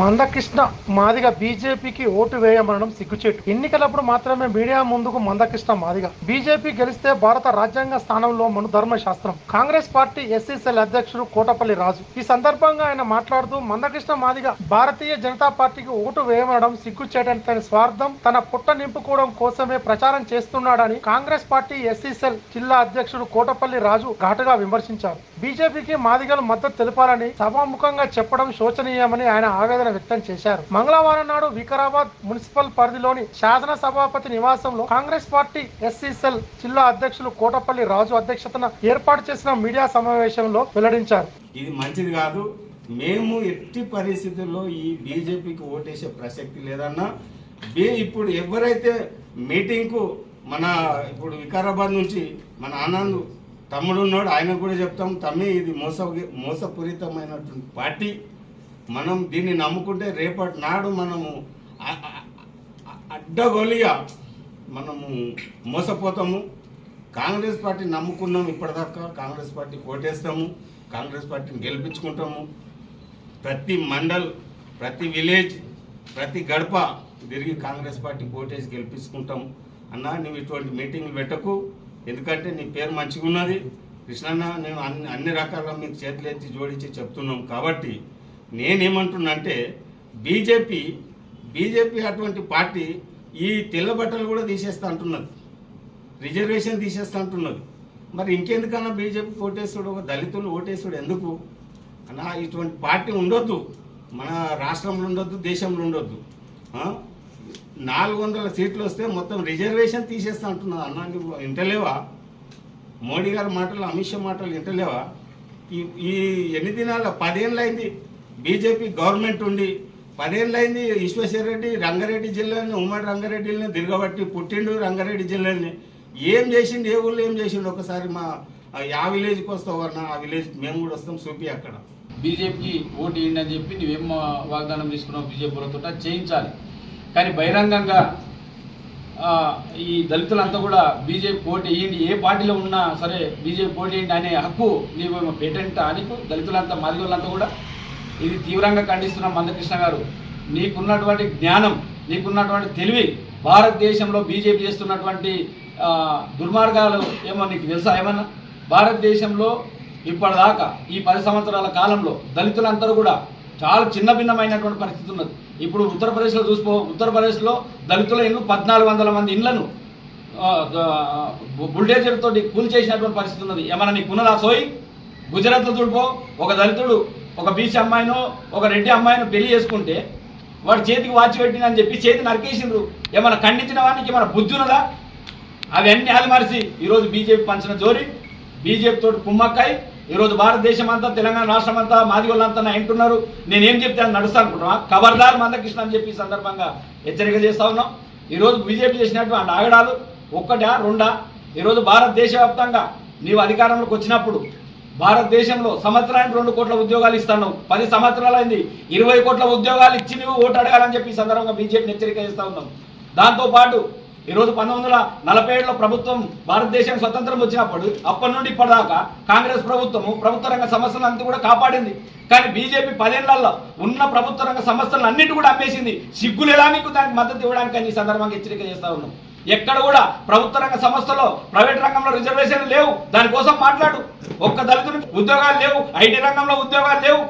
మందకృష్ణ మాదిగ బీజేపీకి ఓటు వేయమనడం సిగ్గుచేటు. ఎన్నికలప్పుడు మాత్రమే మీడియా ముందుకు మందకృష్ణ మాదిగ బీజేపీ గెలిస్తే భారత రాజ్యాంగ స్థానంలో మను ధర్మ శాస్త్రం. కాంగ్రెస్ పార్టీ ఎస్సీసెల్ అధ్యక్షుడు కోటపల్లి రాజు ఈ సందర్భంగా ఆయన మాట్లాడుతూ మందకృష్ణ మాదిగ భారతీయ జనతా పార్టీకి ఓటు వేయమనడం సిగ్గుచేటని, తన స్వార్థం తన పుట్ట నింపుకోవడం కోసమే ప్రచారం చేస్తున్నాడని కాంగ్రెస్ పార్టీ ఎస్సీసెల్ జిల్లా అధ్యక్షుడు కోటపల్లి రాజు ఘాటుగా విమర్శించారు. బీజేపీకి మాదిగలు మద్దతు తెలపాలని సభాముఖంగా చెప్పడం శోచనీయమని ఆయన ఆవేదన వ్యక్తం చేశారు. మంగళవారం నాడు వికారాబాద్ మున్సిపల్ పరిధిలోని శాసన సభాపతి నివాసంలో కాంగ్రెస్ పార్టీ ఎస్సీసెల్ జిల్లా అధ్యక్షులు కోటపల్లి రాజు అధ్యక్షతన ఏర్పాటు చేసిన మీడియా సమావేశంలో వెల్లడించారు. ఇది మంచిది కాదు. మేము ఎట్టి పరిస్థితుల్లో ఈ బీజేపీకి ఓటేసే ప్రసక్తి లేదన్నా. ఇప్పుడు ఎవరైతే మీటింగ్కు ఇప్పుడు వికారాబాద్ నుంచి మన ఆనంద్ తమ్ముడు ఉన్నాడు, ఆయన కూడా చెప్తాం, తమ్మి ఇది మోసపూరితమైనటువంటి పార్టీ. మనం దీన్ని నమ్ముకుంటే రేపటి నాడు మనము అడ్డగోలిగా మనము మోసపోతాము. కాంగ్రెస్ పార్టీ నమ్ముకున్నాం, ఇప్పటిదాకా కాంగ్రెస్ పార్టీ ఓటేస్తాము, కాంగ్రెస్ పార్టీని గెలిపించుకుంటాము. ప్రతి మండల్, ప్రతి విలేజ్, ప్రతి గడప తిరిగి కాంగ్రెస్ పార్టీ ఓటేసి గెలిపించుకుంటాము. అన్నా నువ్వు ఇటువంటి మీటింగ్లు పెట్టకు, ఎందుకంటే నీ పేరు మంచిగా ఉన్నది కృష్ణన్న, నేను అన్ని రకాలుగా మీకు చేతులు ఎత్తి జోడించి చెప్తున్నాం. కాబట్టి నేనేమంటున్నా అంటే బీజేపీ అటువంటి పార్టీ ఈ తెల్ల బట్టలు కూడా తీసేస్తా అంటున్నది, రిజర్వేషన్ తీసేస్తా అంటున్నది. మరి ఇంకెందుకన్నా బీజేపీ ఓటేసుడు, ఒక దళితులు ఓటేసుడు ఎందుకు అన్నా? ఇటువంటి పార్టీ ఉండొద్దు, మన రాష్ట్రంలో ఉండొద్దు, దేశంలో ఉండొద్దు. 400 సీట్లు వస్తే మొత్తం రిజర్వేషన్ తీసేస్తా అంటున్నది. అన్నా నువ్వు ఇంటలేవా? మోడీ గారి మాటలు, అమిత్ షా మాటలు ఇంటలేవా? ఈ ఎన్ని దినాల 10 ఏళ్ళు అయింది బీజేపీ గవర్నమెంట్ ఉండి, 10 ఏళ్ళు అయింది. ఈశ్వేశ్వర రెడ్డి రంగారెడ్డి జిల్లాని, ఉమ్మడి రంగారెడ్డిని దిగబట్టి పుట్టిండు రంగారెడ్డి జిల్లాని. ఏం చేసిండు, ఏ ఊళ్ళో ఏం చేసిండు? ఒకసారి ఆ విలేజ్కి వస్తావు అన్న, ఆ విలేజ్ మేము కూడా వస్తాం, చూపి అక్కడ. బీజేపీకి ఓటు వేయండి అని చెప్పి నువ్వేం వాగ్దానం తీసుకున్నావు బీజేపీలతో చేయించాలి, కానీ బహిరంగంగా ఈ దళితులంతా కూడా బీజేపీ ఓటు వేయండి, ఏ పార్టీలో ఉన్నా సరే బీజేపీ ఓటు వేయండి అనే హక్కు నీవు పేటెంట్ నీకు దళితులంతా మాదిగోళ్ళంతా కూడా ఇది తీవ్రంగా ఖండిస్తున్నాం. మందకృష్ణ గారు, నీకున్నటువంటి జ్ఞానం, నీకున్నటువంటి తెలివి, భారతదేశంలో బీజేపీ చేస్తున్నటువంటి దుర్మార్గాలు ఏమో నీకు తెలుసా ఏమన్నా? భారతదేశంలో ఇప్పటిదాకా ఈ 10 సంవత్సరాల కాలంలో దళితులందరూ కూడా చాలా చిన్న భిన్నమైనటువంటి పరిస్థితి ఉన్నది. ఇప్పుడు ఉత్తరప్రదేశ్లో చూసుకో, ఉత్తరప్రదేశ్లో దళితుల ఇళ్ళు 1400 మంది ఇళ్లను బుల్డేజర్ తోటి కూల్ చేసినటువంటి పరిస్థితి ఉన్నది. ఏమన్నా నీకు ఉన్నదా సోయి? గుజరాత్లో చూడిపో, ఒక దళితుడు ఒక బీసీ అమ్మాయినో ఒక రెడ్డి అమ్మాయినో పెళ్లి చేసుకుంటే వాడు చేతికి వాచి పెట్టిందని చెప్పి చేతి నరికేసిండ్రు. ఏమైనా ఖండించిన వానికి ఏమైనా బుద్ధి ఉన్నదా? అవన్నీ ఆలిమరిసి ఈరోజు బీజేపీ పంచిన జోరి, బీజేపీ తోటి కుమ్మక్కాయి ఈరోజు భారతదేశం అంతా, తెలంగాణ రాష్ట్రం అంతా మాదిగోళ్ళంతా అంటున్నారు. నేనేం చెప్తే అని నడుస్తా అనుకుంటున్నా? ఖబర్దార్ మందకృష్ణ అని చెప్పి సందర్భంగా హెచ్చరిక చేస్తా ఉన్నాం. ఈరోజు బీజేపీ చేసినటువంటి ఆగడాలు ఒక్కటా రెండా? ఈరోజు భారతదేశ వ్యాప్తంగా నీవు అధికారంలోకి వచ్చినప్పుడు భారతదేశంలో సంవత్సరానికి 2 కోట్ల ఉద్యోగాలు ఇస్తున్నావు. 10 సంవత్సరాలు అయింది, 20 కోట్ల ఉద్యోగాలు ఇచ్చి నువ్వు ఓటు అడగాలని చెప్పి ఈ సందర్భంగా బీజేపీని హెచ్చరిక చేస్తూ ఉన్నాం. దాంతోపాటు ఈరోజు 1947లో ప్రభుత్వం భారతదేశం స్వతంత్రం వచ్చినప్పుడు అప్పటి నుండి ఇప్పటిదాకా కాంగ్రెస్ ప్రభుత్వ రంగ సంస్థలంతా కూడా కాపాడింది. కానీ బీజేపీ 10 ఏళ్లలో ఉన్న ప్రభుత్వ రంగ సంస్థలను అన్నిటి కూడా అమ్మేసింది. సిగ్గులేదా మీకు దానికి మద్దతు ఇవ్వడానికి ఈ సందర్భంగా హెచ్చరిక చేస్తూ ఉన్నాం. ఎక్కడ కూడా ప్రభుత్వ రంగ సంస్థలో, ప్రైవేట్ రంగంలో రిజర్వేషన్లు లేవు, దానికోసం మాట్లాడు. ఒక్క దళితునికి ఉద్యోగాలు లేవు, ఐటీ రంగంలో ఉద్యోగాలు లేవు.